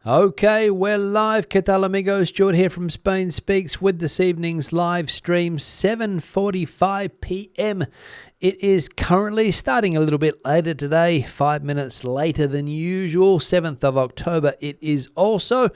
Okay, we're live. ¿Qué tal, amigos? Stuart here from Spain Speaks with this evening's live stream, 7:45 p.m. It is currently starting a little bit later today, 5 minutes later than usual, 7th of October. It is also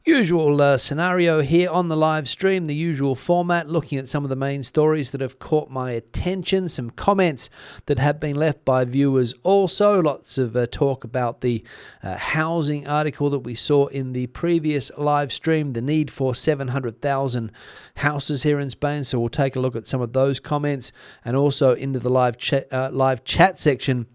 usual scenario here on the live stream, the usual format, looking at some of the main stories that have caught my attention, some comments that have been left by viewers also, lots of talk about the housing article that we saw in the previous live stream, the need for 700,000 houses here in Spain, so we'll take a look at some of those comments, and also into the live chat section.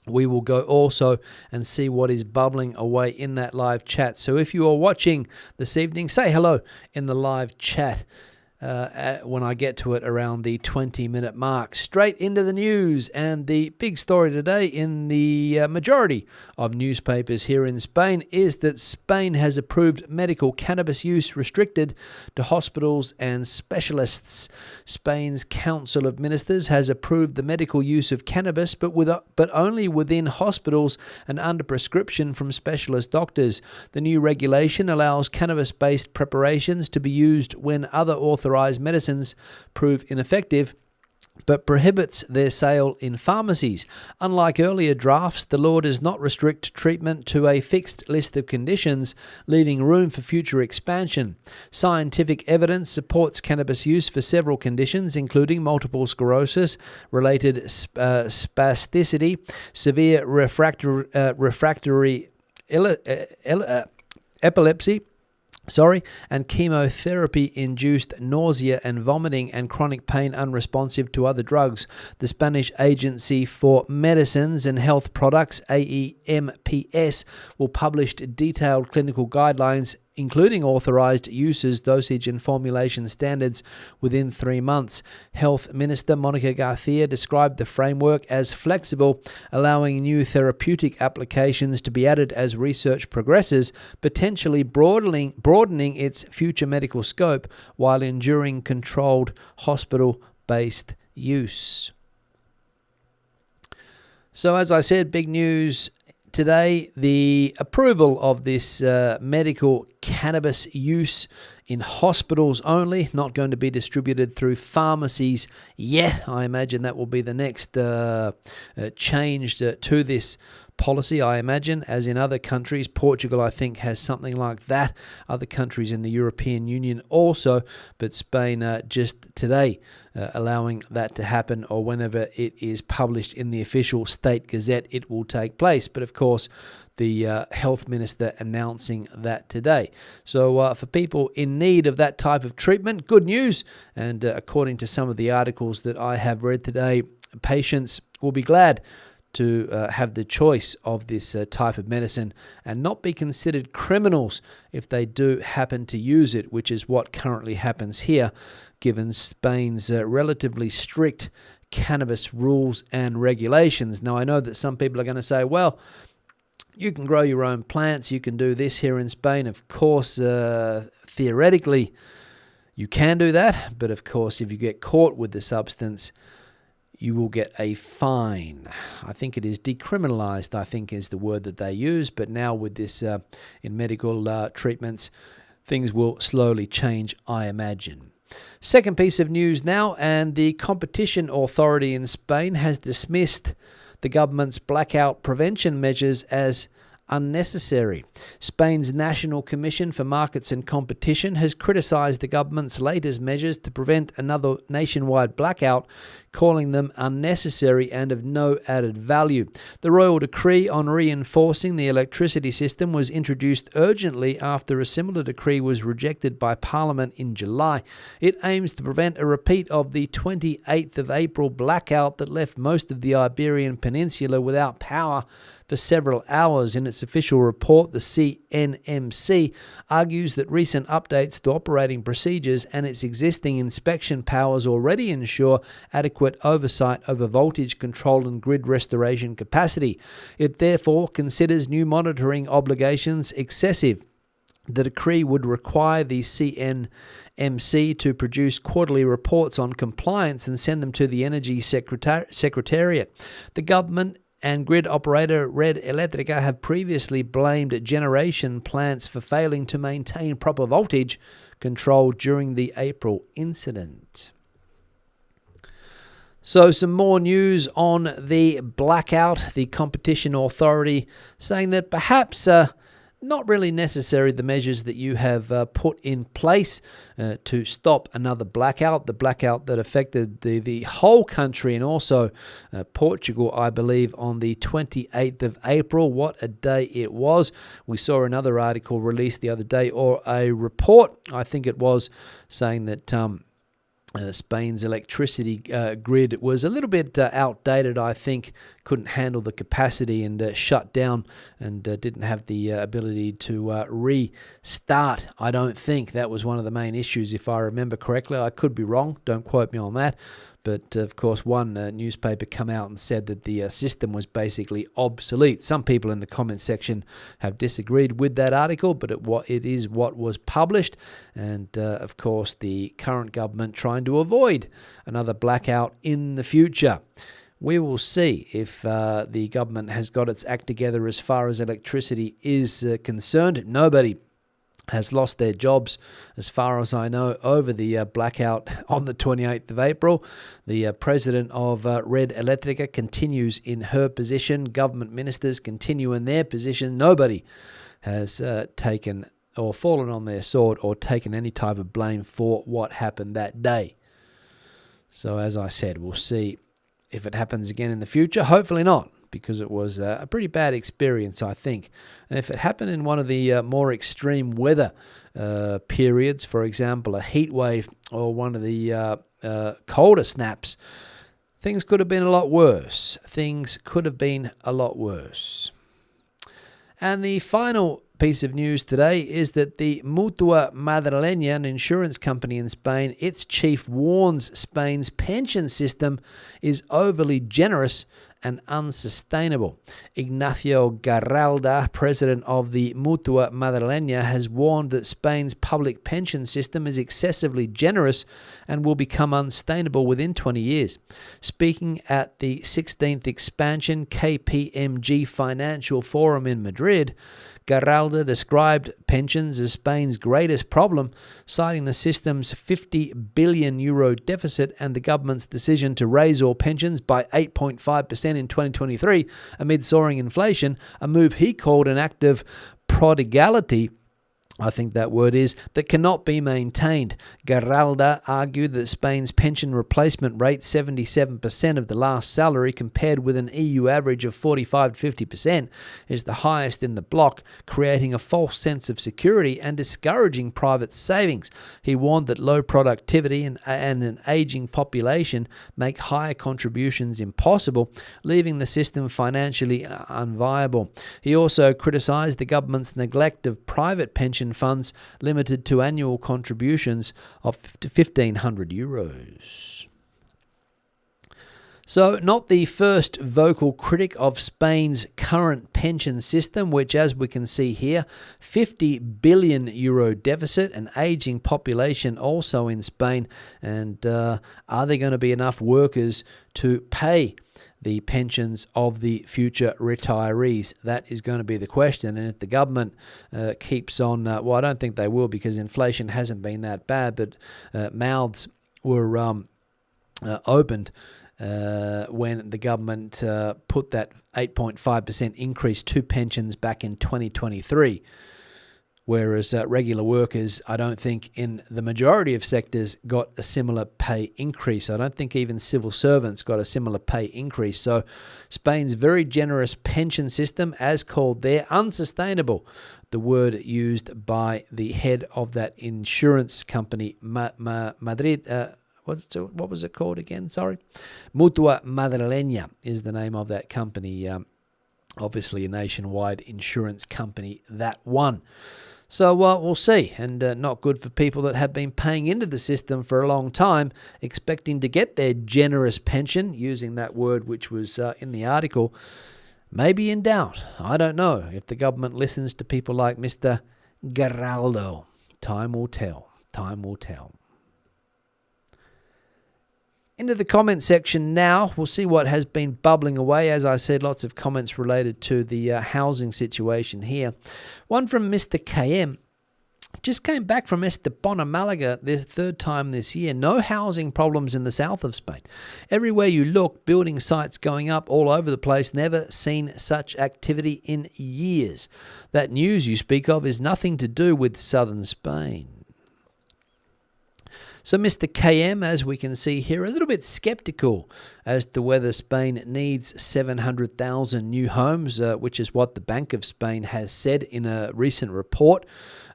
We will go also and see what is bubbling away in that live chat. So if you are watching this evening, say hello in the live chat when I get to it around the 20-minute mark. Straight into the news, and the big story today in the majority of newspapers here in Spain is that Spain has approved medical cannabis use restricted to hospitals and specialists. Spain's Council of Ministers has approved the medical use of cannabis, but only within hospitals and under prescription from specialist doctors. The new regulation allows cannabis-based preparations to be used when other authorized medicines prove ineffective, but prohibits their sale in pharmacies. Unlike earlier drafts, the law does not restrict treatment to a fixed list of conditions, leaving room for future expansion. Scientific evidence supports cannabis use for several conditions, including multiple sclerosis, related spasticity, severe refractory epilepsy, and chemotherapy-induced nausea and vomiting and chronic pain unresponsive to other drugs. The Spanish Agency for Medicines and Health Products, AEMPS, will publish detailed clinical guidelines including authorized uses, dosage and formulation standards within 3 months. Health Minister Monica Garcia described the framework as flexible, allowing new therapeutic applications to be added as research progresses, potentially broadening its future medical scope while ensuring controlled hospital-based use. So as I said, big news today, the approval of this medical cannabis use in hospitals only, not going to be distributed through pharmacies yet. I imagine that will be the next change to this policy, I imagine, as in other countries. Portugal, I think, has something like that. Other countries in the European Union also, but Spain just today allowing that to happen, or whenever it is published in the official state gazette, it will take place. But of course, the health minister announcing that today. So for people in need of that type of treatment, good news. And according to some of the articles that I have read today, patients will be glad to have the choice of this type of medicine and not be considered criminals if they do happen to use it, which is what currently happens here, given Spain's relatively strict cannabis rules and regulations. Now, I know that some people are going to say, well, you can grow your own plants, you can do this here in Spain. Of course, theoretically, you can do that, but of course, if you get caught with the substance, you will get a fine. I think it is decriminalized, I think is the word that they use. But now with this in medical treatments, things will slowly change, I imagine. Second piece of news now, and the Competition Authority in Spain has dismissed the government's blackout prevention measures as unnecessary. Spain's National Commission for Markets and Competition has criticized the government's latest measures to prevent another nationwide blackout, calling them unnecessary and of no added value. The royal decree on reinforcing the electricity system was introduced urgently after a similar decree was rejected by Parliament in July. It aims to prevent a repeat of the 28th of April blackout that left most of the Iberian Peninsula without power for several hours. In its official report, the CNMC argues that recent updates to operating procedures and its existing inspection powers already ensure adequate oversight over voltage control and grid restoration capacity. It therefore considers new monitoring obligations excessive. The decree would require the CNMC to produce quarterly reports on compliance and send them to the Energy Secretariat. The government and grid operator Red Eléctrica have previously blamed generation plants for failing to maintain proper voltage control during the April incident. So some more news on the blackout. The Competition Authority saying that perhaps not really necessary the measures that you have put in place to stop another blackout. The blackout that affected the whole country and also Portugal, I believe, on the 28th of April. What a day it was. We saw another article released the other day, or a report, I think it was, saying that Spain's electricity grid was a little bit outdated, I think, couldn't handle the capacity and shut down and didn't have the ability to restart. I don't think that was one of the main issues, if I remember correctly. I could be wrong, don't quote me on that. But, of course, one newspaper come out and said that the system was basically obsolete. Some people in the comment section have disagreed with that article, but it is what was published. And, of course, the current government trying to avoid another blackout in the future. We will see if the government has got its act together as far as electricity is concerned. Nobody has lost their jobs, as far as I know, over the blackout on the 28th of April. The president of Red Eléctrica continues in her position. Government ministers continue in their position. Nobody has taken or fallen on their sword or taken any type of blame for what happened that day. So, as I said, we'll see if it happens again in the future. Hopefully not, because it was a pretty bad experience, I think. And if it happened in one of the more extreme weather periods, for example, a heat wave or one of the colder snaps, things could have been a lot worse. And the final piece of news today is that the Mutua Madrileña, an insurance company in Spain, its chief warns Spain's pension system is overly generous and unsustainable. Ignacio Garralda, president of the Mutua Madrileña, has warned that Spain's public pension system is excessively generous and will become unsustainable within 20 years. Speaking at the 16th expansion KPMG Financial Forum in Madrid, Garralda described pensions as Spain's greatest problem, citing the system's €50 billion deficit and the government's decision to raise all pensions by 8.5% in 2023 amid soaring inflation, a move he called an act of prodigality, I think that word is, that cannot be maintained. Garralda argued that Spain's pension replacement rate, 77% of the last salary compared with an EU average of 45 to 50%, is the highest in the bloc, creating a false sense of security and discouraging private savings. He warned that low productivity and an aging population make higher contributions impossible, leaving the system financially unviable. He also criticised the government's neglect of private pension funds limited to annual contributions of €1,500. So, not the first vocal critic of Spain's current pension system, which, as we can see here, €50 billion deficit, an aging population also in Spain. And are there going to be enough workers to pay the pensions of the future retirees? That is going to be the question. And if the government keeps on, well, I don't think they will, because inflation hasn't been that bad, but mouths were opened when the government put that 8.5% increase to pensions back in 2023. Whereas regular workers, I don't think in the majority of sectors got a similar pay increase. I don't think even civil servants got a similar pay increase. So Spain's very generous pension system, as called there, unsustainable, the word used by the head of that insurance company, Madrid. What was it called again? Sorry. Mutua Madrileña is the name of that company. Obviously a nationwide insurance company, that one. So we'll see, and not good for people that have been paying into the system for a long time, expecting to get their generous pension, using that word which was in the article, maybe in doubt. I don't know if the government listens to people like Mr. Garralda. Time will tell. Time will tell. Into the comment section now. We'll see what has been bubbling away. As I said, lots of comments related to the housing situation here. One from Mr. KM. Just came back from Estepona, Malaga, this third time this year. No housing problems in the south of Spain. Everywhere you look, building sites going up all over the place. Never seen such activity in years. That news you speak of is nothing to do with southern Spain. So Mr. KM, as we can see here, a little bit skeptical as to whether Spain needs 700,000 new homes, which is what the Bank of Spain has said in a recent report.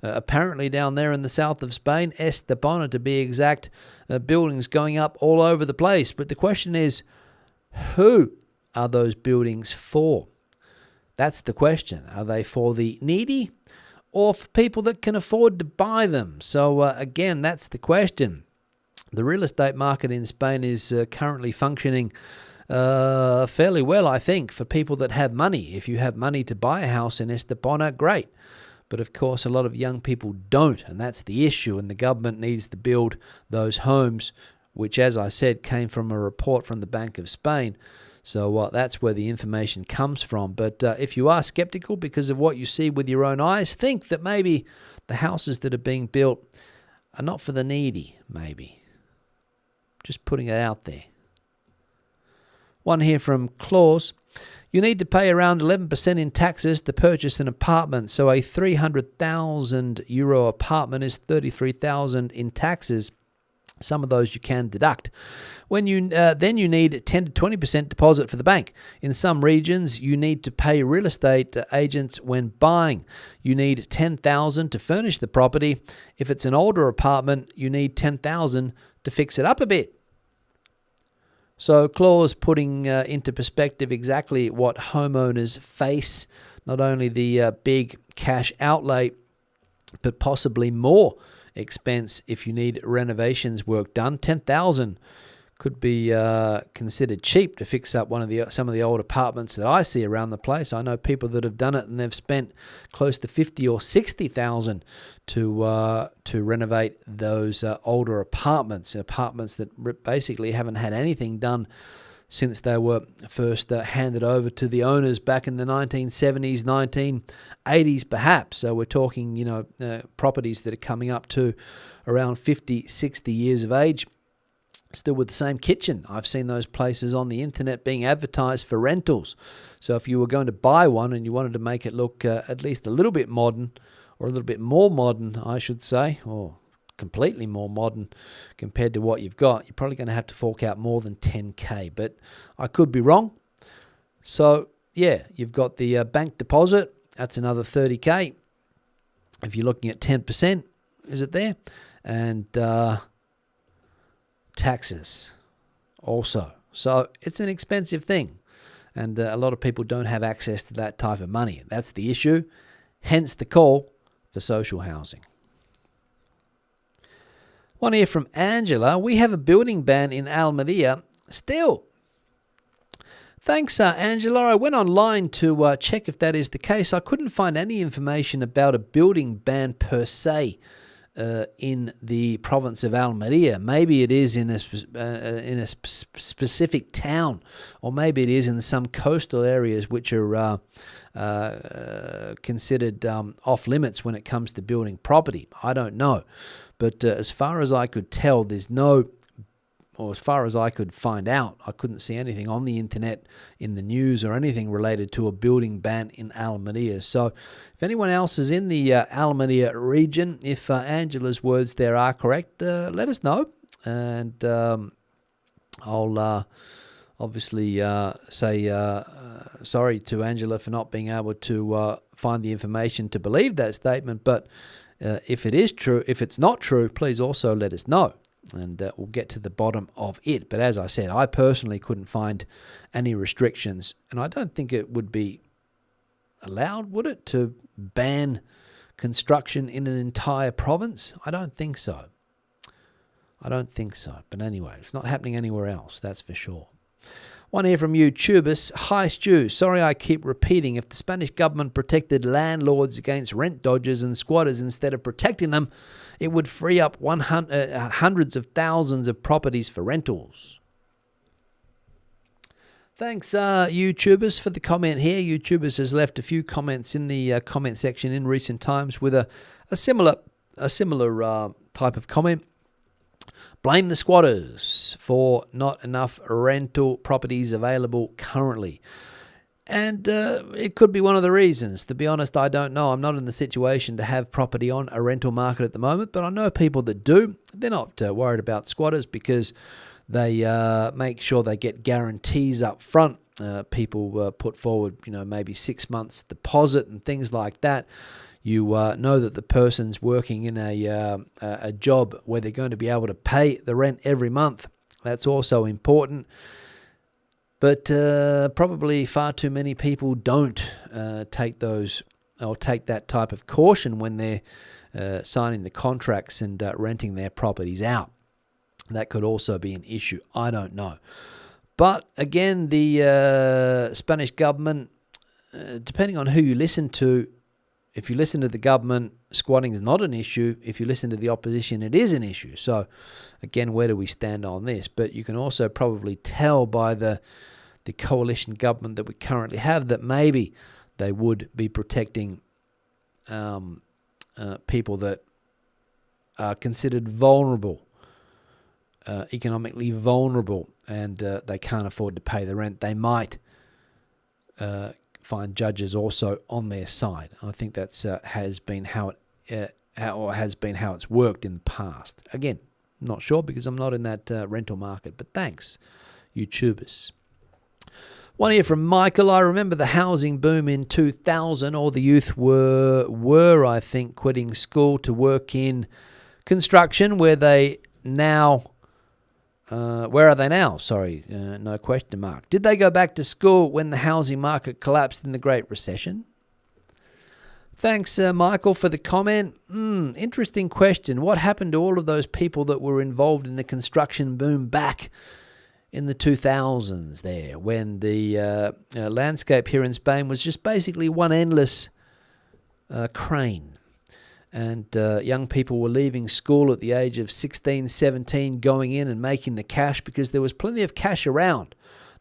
Apparently down there in the south of Spain, Estepona to be exact, buildings going up all over the place. But the question is, who are those buildings for? That's the question. Are they for the needy or for people that can afford to buy them? So again, that's the question. The real estate market in Spain is currently functioning fairly well, I think, for people that have money. If you have money to buy a house in Estepona, great. But of course, a lot of young people don't, and that's the issue. And the government needs to build those homes, which, as I said, came from a report from the Bank of Spain. So that's where the information comes from. But if you are skeptical because of what you see with your own eyes, think that maybe the houses that are being built are not for the needy, maybe. Just putting it out there. One here from Claus. You need to pay around 11% in taxes to purchase an apartment. So a 300,000 euro apartment is 33,000 in taxes. Some of those you can deduct. When you then you need 10 to 20% deposit for the bank. In some regions, you need to pay real estate agents when buying. You need 10,000 to furnish the property. If it's an older apartment, you need 10,000 to fix it up a bit. So Claus putting into perspective exactly what homeowners face, not only the big cash outlay, but possibly more expense if you need renovations work done. 10,000 could be considered cheap to fix up some of the old apartments that I see around the place. I know people that have done it and they've spent close to 50 or 60,000 to renovate those older apartments that basically haven't had anything done since they were first handed over to the owners back in the 1970s, 1980s perhaps. So we're talking, properties that are coming up to around 50, 60 years of age, still with the same kitchen. I've seen those places on the internet being advertised for rentals. So if you were going to buy one and you wanted to make it look at least a little bit modern, or a little bit more modern, I should say, or completely more modern compared to what you've got, you're probably going to have to fork out more than 10K, but I could be wrong. So yeah, you've got the bank deposit, that's another 30K. If you're looking at 10%, is it there? And taxes also. So it's an expensive thing, and a lot of people don't have access to that type of money. That's the issue, hence the call for social housing. One here from Angela. We have a building ban in Almeria still. Thanks, Angela. I went online to check if that is the case. I couldn't find any information about a building ban per se in the province of Almeria. Maybe it is in a specific town, or maybe it is in some coastal areas which are considered off limits when it comes to building property. I don't know. But as far as I could tell, as far as I could find out, I couldn't see anything on the internet, in the news, or anything related to a building ban in Almeria. So if anyone else is in the Almeria region, if Angela's words there are correct, let us know. And I'll obviously say sorry to Angela for not being able to find the information to believe that statement. But if it is true, if it's not true, please also let us know, and we'll get to the bottom of it. But as I said, I personally couldn't find any restrictions, and I don't think it would be allowed, would it, to ban construction in an entire province? I don't think so. But anyway, it's not happening anywhere else, that's for sure. One here from YouTubers. Hi Stu, sorry I keep repeating. If the Spanish government protected landlords against rent dodgers and squatters instead of protecting them, it would free up hundreds of thousands of properties for rentals. Thanks, YouTubers, for the comment here. YouTubers has left a few comments in the comment section in recent times with a similar type of comment. Blame the squatters for not enough rental properties available currently. And it could be one of the reasons. To be honest, I don't know. I'm not in the situation to have property on a rental market at the moment, but I know people that do. They're not worried about squatters because they make sure they get guarantees up front. People put forward, maybe 6 months deposit and things like that. You know that the person's working in a job where they're going to be able to pay the rent every month. That's also important. But probably far too many people don't take that type of caution when they're signing the contracts and renting their properties out. That could also be an issue. I don't know. But again, the Spanish government, depending on who you listen to, if you listen to the government, squatting is not an issue. If you listen to the opposition, it is an issue. So again, where do we stand on this? But you can also probably tell by the coalition government that we currently have that maybe they would be protecting people that are considered vulnerable, economically vulnerable, and they can't afford to pay the rent. They might find judges also on their side. I think that's has been how it's worked in the past. Again, not sure because I'm not in that rental market. But thanks, YouTubers. One here from Michael. I remember the housing boom in 2000. All the youth were I think, quitting school to work in construction. Where are they now? Sorry, no question mark. Did they go back to school when the housing market collapsed in the Great Recession? Thanks, Michael, for the comment. Interesting question. What happened to all of those people that were involved in the construction boom back in the 2000s there, when the landscape here in Spain was just basically one endless crane? And young people were leaving school at the age of 16, 17, going in and making the cash because there was plenty of cash around.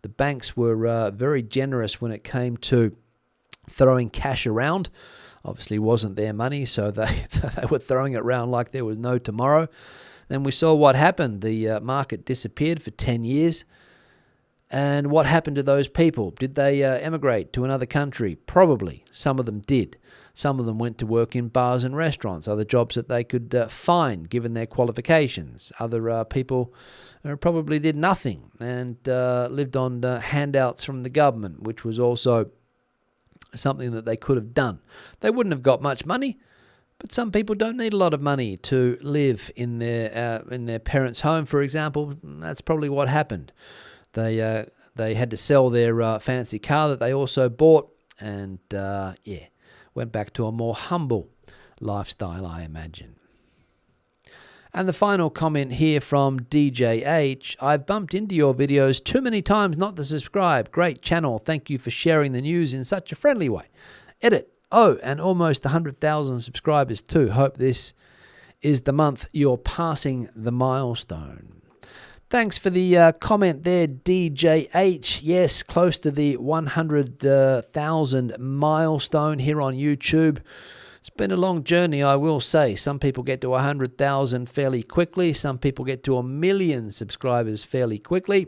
The banks were very generous when it came to throwing cash around. Obviously wasn't their money, so they were throwing it around like there was no tomorrow. Then we saw what happened. The market disappeared for 10 years. And what happened to those people? Did they emigrate to another country? Probably. Some of them did. Some of them went to work in bars and restaurants, other jobs that they could find given their qualifications. Other people probably did nothing and lived on handouts from the government, which was also something that they could have done. They wouldn't have got much money, but some people don't need a lot of money to live in their parents' home, for example. That's probably what happened. They had to sell their fancy car that they also bought, and went back to a more humble lifestyle, I imagine. And the final comment here from DJH. I've bumped into your videos too many times not to subscribe. Great channel. Thank you for sharing the news in such a friendly way. Edit. Oh, and almost 100,000 subscribers too. Hope this is the month you're passing the milestone. Thanks for the comment there, DJH. Yes, close to the 100,000 milestone here on YouTube. It's been a long journey, I will say. Some people get to 100,000 fairly quickly. Some people get to 1 million subscribers fairly quickly.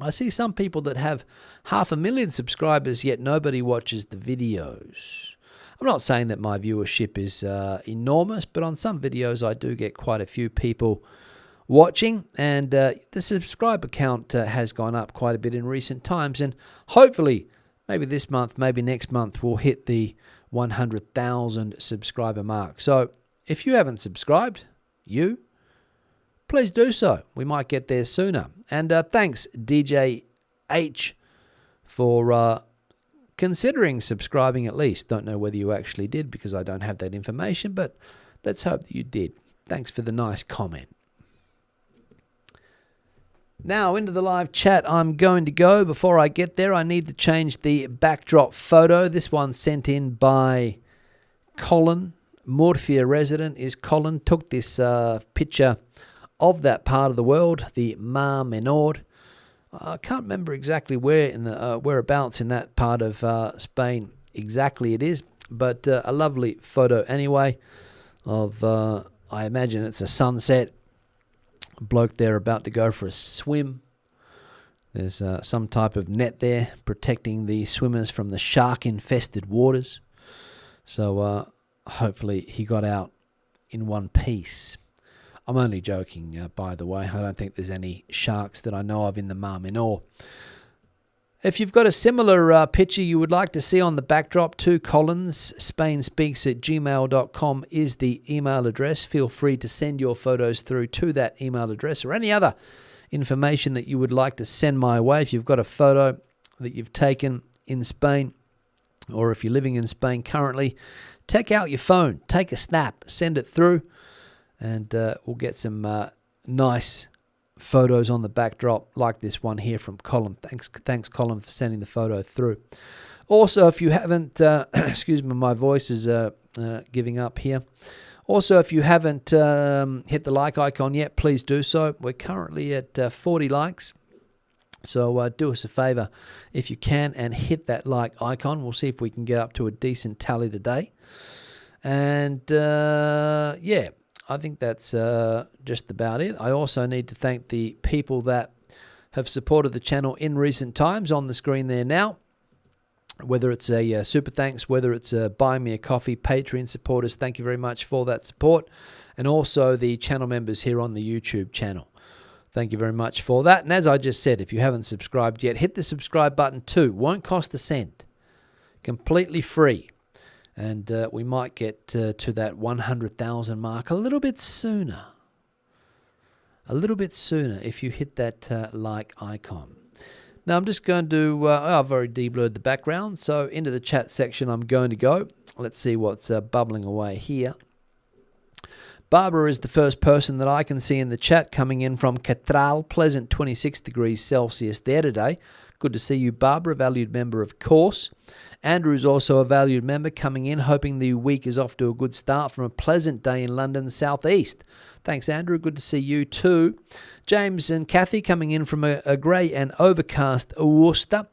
I see some people that have 500,000 subscribers, yet nobody watches the videos. I'm not saying that my viewership is enormous, but on some videos I do get quite a few people watching, and the subscriber count has gone up quite a bit in recent times, and hopefully maybe this month, maybe next month, we'll hit the 100,000 subscriber mark. So if you haven't subscribed, please do so. We might get there sooner. And thanks, DJ H, for considering subscribing at least. Don't know whether you actually did because I don't have that information, but let's hope that you did. Thanks for the nice comment. Now into the live chat I'm going to go. Before I get there, I need to change the backdrop photo. This one sent in by Colin. Murcia resident is Colin. Took this picture of that part of the world, the Mar Menor. I can't remember exactly where in the whereabouts in that part of Spain exactly it is, but a lovely photo anyway of, I imagine it's a sunset. A bloke there about to go for a swim. There's some type of net there protecting the swimmers from the shark-infested waters. So hopefully he got out in one piece. I'm only joking, by the way. I don't think there's any sharks that I know of in the Mar Menor. If you've got a similar picture you would like to see on the backdrop to Collins, spainspeaks@gmail.com is the email address. Feel free to send your photos through to that email address, or any other information that you would like to send my way. If you've got a photo that you've taken in Spain, or if you're living in Spain currently, take out your phone, take a snap, send it through, and we'll get some nice photos on the backdrop like this one here from Colin. Thanks Colin, for sending the photo through. Also, if you haven't, excuse me, my voice is giving up here. Also, if you haven't hit the like icon yet, please do so. We're currently at 40 likes. So do us a favor if you can and hit that like icon. We'll see if we can get up to a decent tally today. And yeah, I think that's just about it. I also need to thank the people that have supported the channel in recent times on the screen there now. Whether it's a super thanks, whether it's a buy me a coffee, Patreon supporters, thank you very much for that support. And also the channel members here on the YouTube channel. Thank you very much for that. And as I just said, if you haven't subscribed yet, hit the subscribe button too. Won't cost a cent. Completely free. And we might get to that 100,000 mark a little bit sooner. A little bit sooner if you hit that like icon. Now I'm just going to, I've already de-blurred the background, so into the chat section I'm going to go. Let's see what's bubbling away here. Barbara is the first person that I can see in the chat coming in from Catral, pleasant 26 degrees Celsius there today. Good to see you, Barbara, valued member, of course. Andrew's also a valued member coming in, hoping the week is off to a good start from a pleasant day in London southeast. Thanks, Andrew. Good to see you too. James and Kathy coming in from a grey and overcast Worcester.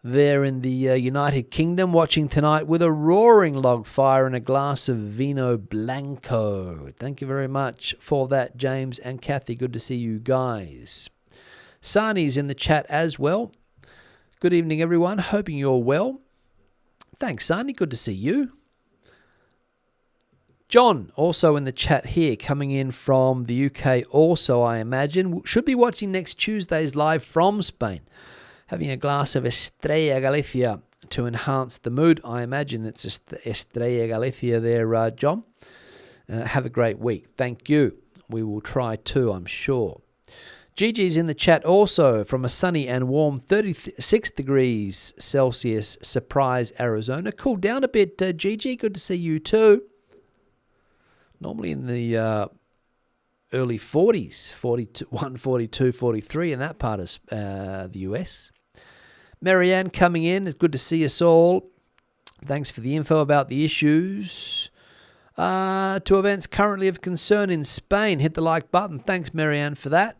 There in the United Kingdom, watching tonight with a roaring log fire and a glass of vino blanco. Thank you very much for that, James and Kathy. Good to see you guys. Sani's in the chat as well. Good evening, everyone. Hoping you're well. Thanks, Sani. Good to see you. John, also in the chat here, coming in from the UK also, I imagine. Should be watching next Tuesday's live from Spain. Having a glass of Estrella Galicia to enhance the mood. I imagine it's Estrella Galicia there, John. Have a great week. Thank you. We will try too, I'm sure. Gigi's in the chat also from a sunny and warm 36 degrees Celsius, Surprise, Arizona. Cooled down a bit, Gigi. Good to see you too. Normally in the early 40s, 41, 42, 43 in that part of the US. Marianne coming in. It's good to see us all. Thanks for the info about the issues. To events currently of concern in Spain. Hit the like button. Thanks, Marianne, for that.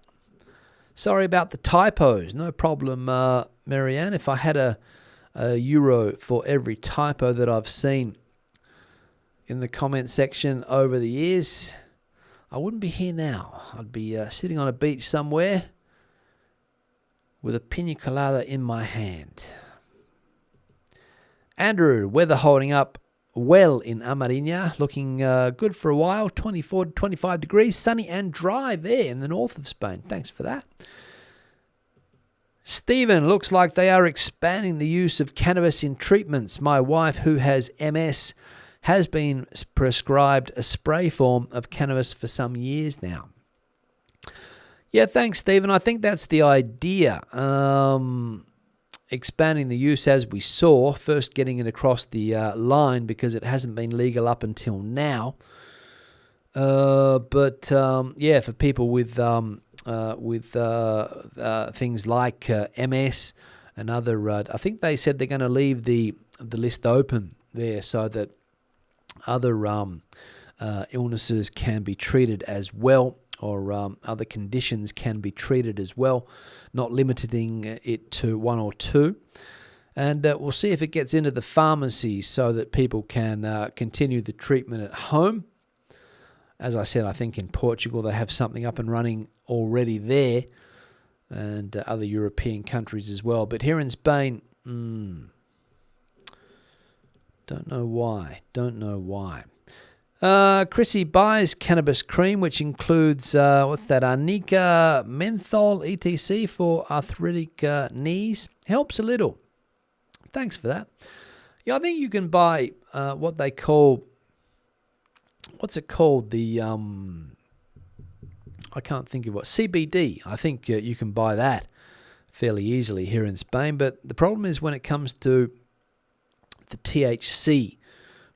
Sorry about the typos. No problem, Marianne. If I had a euro for every typo that I've seen in the comment section over the years, I wouldn't be here now. I'd be sitting on a beach somewhere with a pina colada in my hand. Andrew, weather holding up well in Amarina, looking good for a while, 24 to 25 degrees, sunny and dry there in the north of Spain. Thanks for that. Stephen, looks like they are expanding the use of cannabis in treatments. My wife, who has MS, has been prescribed a spray form of cannabis for some years now. Yeah, thanks, Stephen. I think that's the idea. Expanding the use, as we saw, first getting it across the line because it hasn't been legal up until now. But yeah, for people with things like MS and other, I think they said they're going to leave the list open there so that other illnesses can be treated as well other conditions can be treated as well, not limiting it to one or two. And we'll see if it gets into the pharmacy so that people can continue the treatment at home. As I said, I think in Portugal they have something up and running already there, and other European countries as well. But here in Spain, don't know why. Chrissy buys cannabis cream, which includes, arnica, menthol, etc. for arthritic knees. Helps a little. Thanks for that. Yeah, I think you can buy what they call, what's it called? The, I can't think of what, CBD. I think you can buy that fairly easily here in Spain. But the problem is when it comes to the THC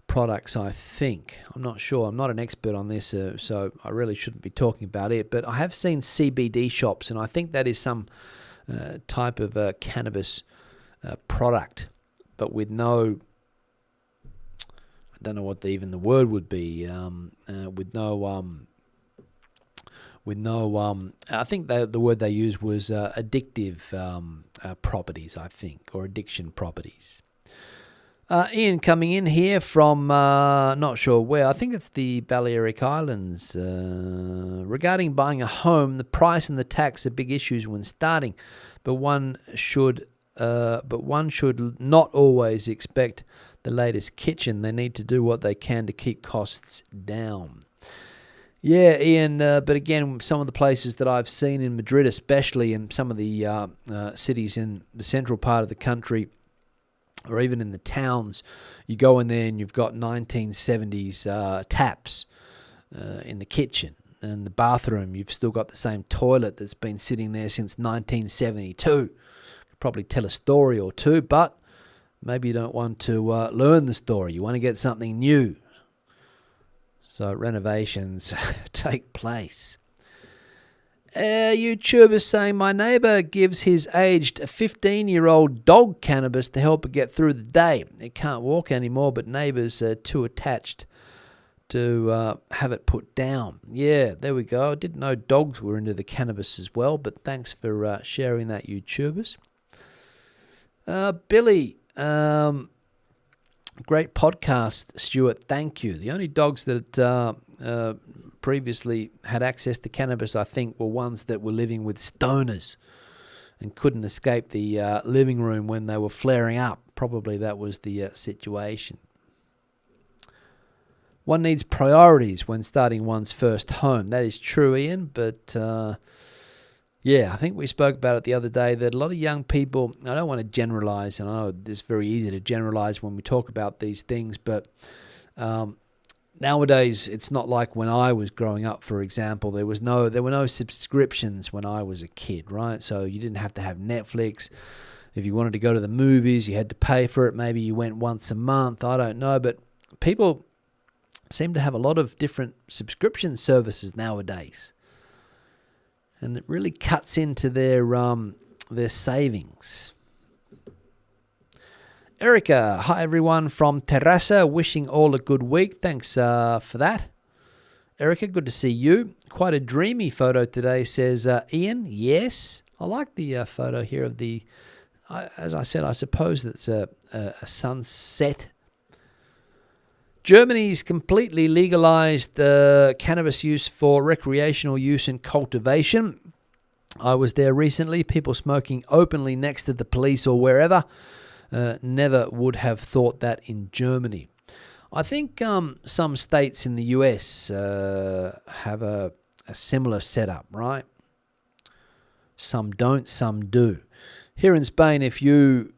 products, I think. I'm not sure. I'm not an expert on this, so I really shouldn't be talking about it. But I have seen CBD shops, and I think that is some type of cannabis product, but with no, I don't know what even the word would be, with no, I think the word they used was addictive properties, I think, or addiction properties. Ian coming in here from not sure where. I think it's the Balearic Islands. Regarding buying a home, the price and the tax are big issues when starting, but one should not always expect the latest kitchen. They need to do what they can to keep costs down. Yeah, Ian, but again, some of the places that I've seen in Madrid, especially in some of the cities in the central part of the country, or even in the towns, you go in there and you've got 1970s taps in the kitchen. And the bathroom, you've still got the same toilet that's been sitting there since 1972. Could probably tell a story or two, but maybe you don't want to learn the story. You want to get something new. So renovations take place. YouTuber saying, my neighbour gives his aged 15-year-old dog cannabis to help it get through the day. It can't walk anymore, but neighbours are too attached to have it put down. Yeah, there we go. I didn't know dogs were into the cannabis as well, but thanks for sharing that, YouTubers. Billy, great podcast, Stuart. Thank you. The only dogs that previously had access to cannabis, I think, were ones that were living with stoners and couldn't escape the living room when they were flaring up. Probably that was the situation. One needs priorities when starting one's first home. That is true, Ian, but yeah, I think we spoke about it the other day that a lot of young people, I don't want to generalize, and I know it's very easy to generalize when we talk about these things, but nowadays it's not like when I was growing up, for example. There were no subscriptions when I was a kid, right? So you didn't have to have Netflix. If you wanted to go to the movies, you had to pay for it. Maybe you went once a month. I don't know, but people seem to have a lot of different subscription services nowadays. And it really cuts into their savings. Erica, hi everyone from Terrassa, wishing all a good week. Thanks for that. Erica, good to see you. Quite a dreamy photo today, says Ian. Yes, I like the photo here of the, as I said, I suppose it's a sunset. Germany's completely legalized cannabis use for recreational use and cultivation. I was there recently, people smoking openly next to the police or wherever. Never would have thought that in Germany. I think some states in the US have a similar setup, right? Some don't, some do. Here in Spain, if you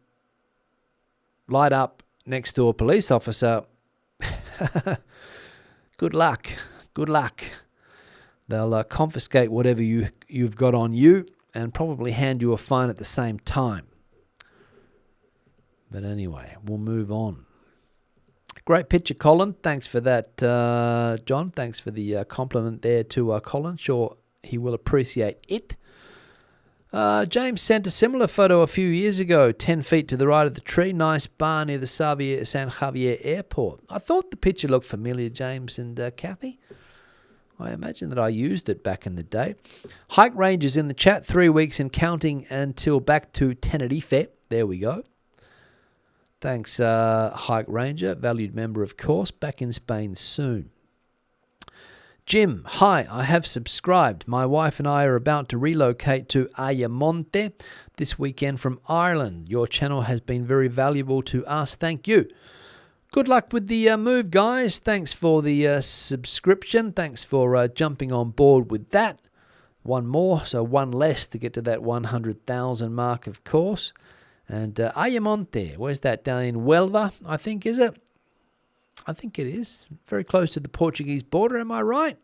light up next to a police officer, good luck. They'll confiscate whatever you've got on you and probably hand you a fine at the same time. But anyway, we'll move on. Great picture, Colin. Thanks for that, John. Thanks for the compliment there to Colin. Sure, he will appreciate it. James sent a similar photo a few years ago, 10 feet to the right of the tree. Nice bar near the San Javier Airport. I thought the picture looked familiar, James and Kathy. I imagine that I used it back in the day. Hike Rangers in the chat, 3 weeks and counting until back to Tenerife. There we go. Thanks, Hike Ranger, valued member, of course. Back in Spain soon. Jim, hi, I have subscribed. My wife and I are about to relocate to Ayamonte this weekend from Ireland. Your channel has been very valuable to us. Thank you. Good luck with the move, guys. Thanks for the subscription. Thanks for jumping on board with that. One more, so one less to get to that 100,000 mark, of course. And Ayamonte, where's that? Down in Huelva, I think, is it? I think it is. Very close to the Portuguese border, am I right?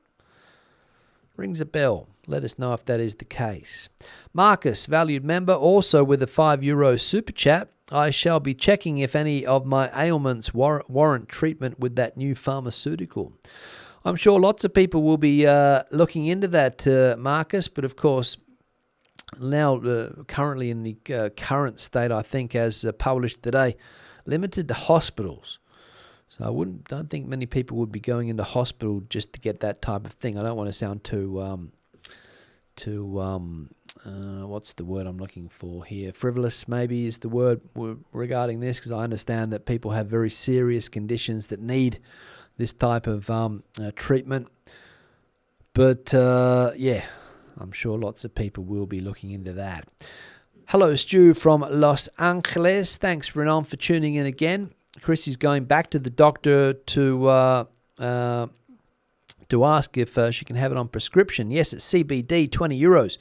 Rings a bell. Let us know if that is the case. Marcus, valued member, also with a €5 super chat. I shall be checking if any of my ailments warrant treatment with that new pharmaceutical. I'm sure lots of people will be looking into that, Marcus, but of course, now currently in the current state, I think, as published today, limited to hospitals. So I don't think many people would be going into hospital just to get that type of thing. I don't want to sound too what's the word I'm looking for here? Frivolous, maybe, is the word regarding this, because I understand that people have very serious conditions that need this type of treatment. But yeah, I'm sure lots of people will be looking into that. Hello, Stu from Los Angeles. Thanks, Renan, for tuning in again. Chris is going back to the doctor to ask if she can have it on prescription. Yes, it's CBD, €20.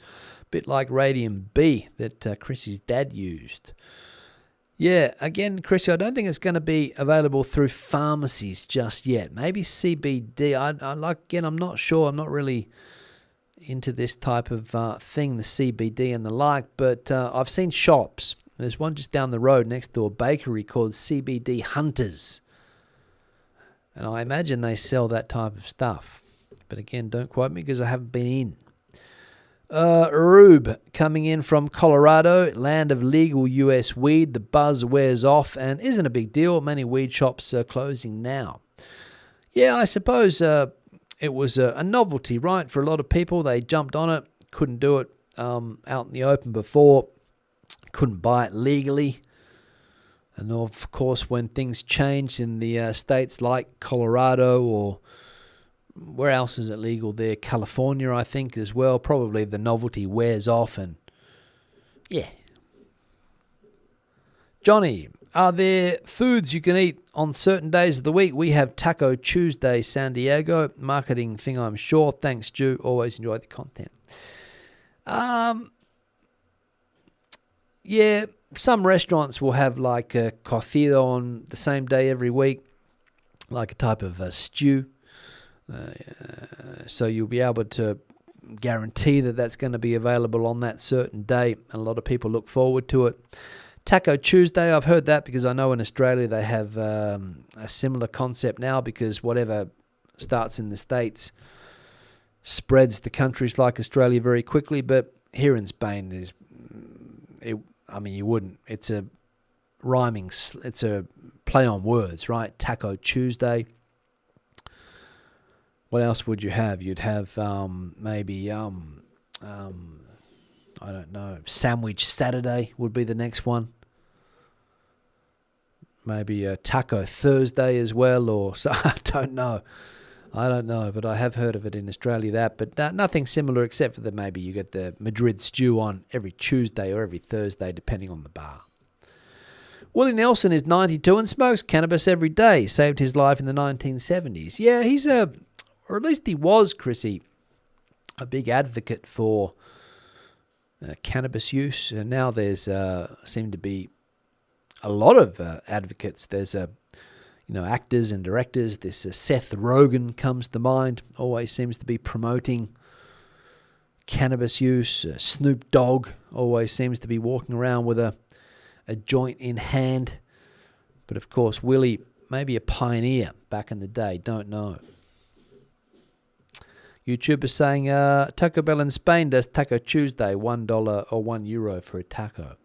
Bit like Radium B that Chrissy's dad used. Yeah, again, Chrissy, I don't think it's going to be available through pharmacies just yet. Maybe CBD. I'm not sure. I'm not really into this type of thing, the CBD and the like, but I've seen shops. There's one just down the road next to a bakery called CBD Hunters. And I imagine they sell that type of stuff. But again, don't quote me because I haven't been in. Rube coming in from Colorado, land of legal US weed. The buzz wears off and isn't a big deal. Many weed shops are closing now. Yeah, I suppose it was a novelty, right? For a lot of people, they jumped on it, couldn't do it out in the open before. Couldn't buy it legally. And of course, when things changed in the states like Colorado, or where else is it legal there? California, I think, as well. Probably the novelty wears off, and yeah. Johnny, are there foods you can eat on certain days of the week? We have Taco Tuesday, San Diego. Marketing thing, I'm sure. Thanks, Stu. Always enjoy the content. Yeah, some restaurants will have like a cocido on the same day every week, like a type of stew. So you'll be able to guarantee that that's going to be available on that certain day, and a lot of people look forward to it. Taco Tuesday, I've heard that because I know in Australia they have a similar concept now, because whatever starts in the States spreads to countries like Australia very quickly. But here in Spain, you wouldn't. It's a play on words, right? Taco Tuesday. What else would you have? You'd have maybe, I don't know, Sandwich Saturday would be the next one. Maybe a Taco Thursday as well, or so, I don't know, but I have heard of it in Australia, but nothing similar, except for that maybe you get the Madrid stew on every Tuesday or every Thursday, depending on the bar. Willie Nelson is 92 and smokes cannabis every day. Saved his life in the 1970s. Yeah, he's or at least he was, Chrissy, a big advocate for cannabis use. And now there's seem to be a lot of advocates. There's actors and directors. This Seth Rogen comes to mind. Always seems to be promoting cannabis use. Snoop Dogg always seems to be walking around with a joint in hand. But of course, Willie, maybe a pioneer back in the day. Don't know. YouTuber saying Taco Bell in Spain does Taco Tuesday, $1 or €1 for a taco.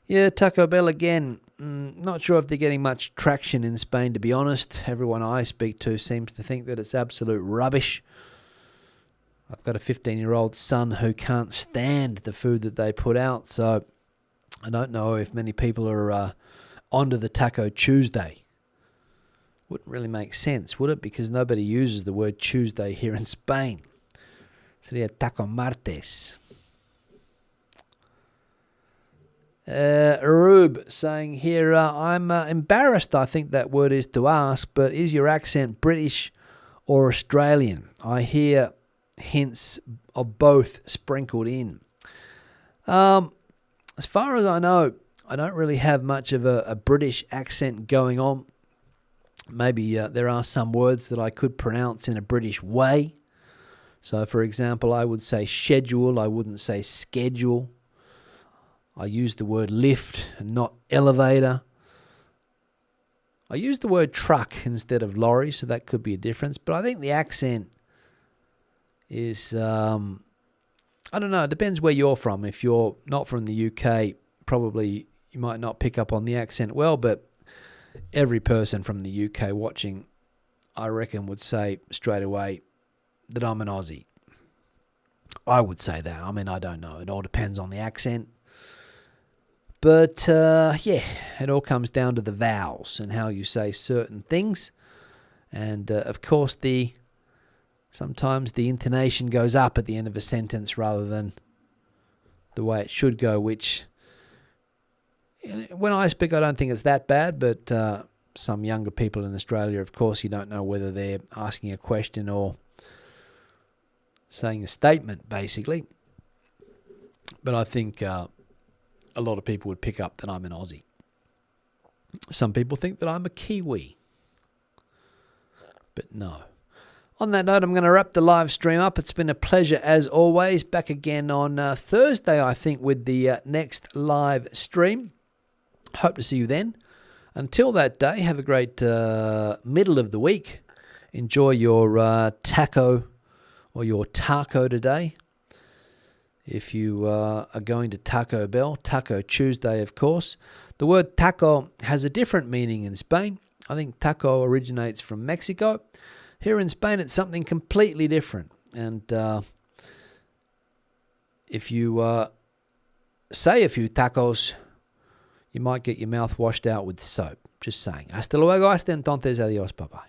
Yeah, Taco Bell again. Not sure if they're getting much traction in Spain, to be honest. Everyone I speak to seems to think that it's absolute rubbish. I've got a 15-year-old son who can't stand the food that they put out, so I don't know if many people are onto the Taco Tuesday. Wouldn't really make sense, would it? Because nobody uses the word Tuesday here in Spain. Sería Taco Martes. Rube saying here, I'm embarrassed, I think that word is to ask, but is your accent British or Australian? I hear hints of both sprinkled in. As far as I know, I don't really have much of a British accent going on. Maybe there are some words that I could pronounce in a British way. So, for example, I would say schedule, I wouldn't say schedule. I use the word lift and not elevator. I use the word truck instead of lorry, so that could be a difference. But I think the accent is, I don't know, it depends where you're from. If you're not from the UK, probably you might not pick up on the accent well, but every person from the UK watching, I reckon, would say straight away that I'm an Aussie. I would say that. I mean, I don't know. It all depends on the accent. But, yeah, it all comes down to the vowels and how you say certain things. And, of course, sometimes the intonation goes up at the end of a sentence rather than the way it should go, which, when I speak, I don't think it's that bad. But some younger people in Australia, of course, you don't know whether they're asking a question or saying a statement, basically. But I think a lot of people would pick up that I'm an Aussie. Some people think that I'm a Kiwi. But no. On that note, I'm going to wrap the live stream up. It's been a pleasure as always. Back again on Thursday, I think, with the next live stream. Hope to see you then. Until that day, have a great middle of the week. Enjoy your taco or your taco today. If you are going to Taco Bell, Taco Tuesday, of course. The word taco has a different meaning in Spain. I think taco originates from Mexico. Here in Spain, it's something completely different. And if you say a few tacos, you might get your mouth washed out with soap. Just saying. Hasta luego, hasta entonces, adiós, bye-bye.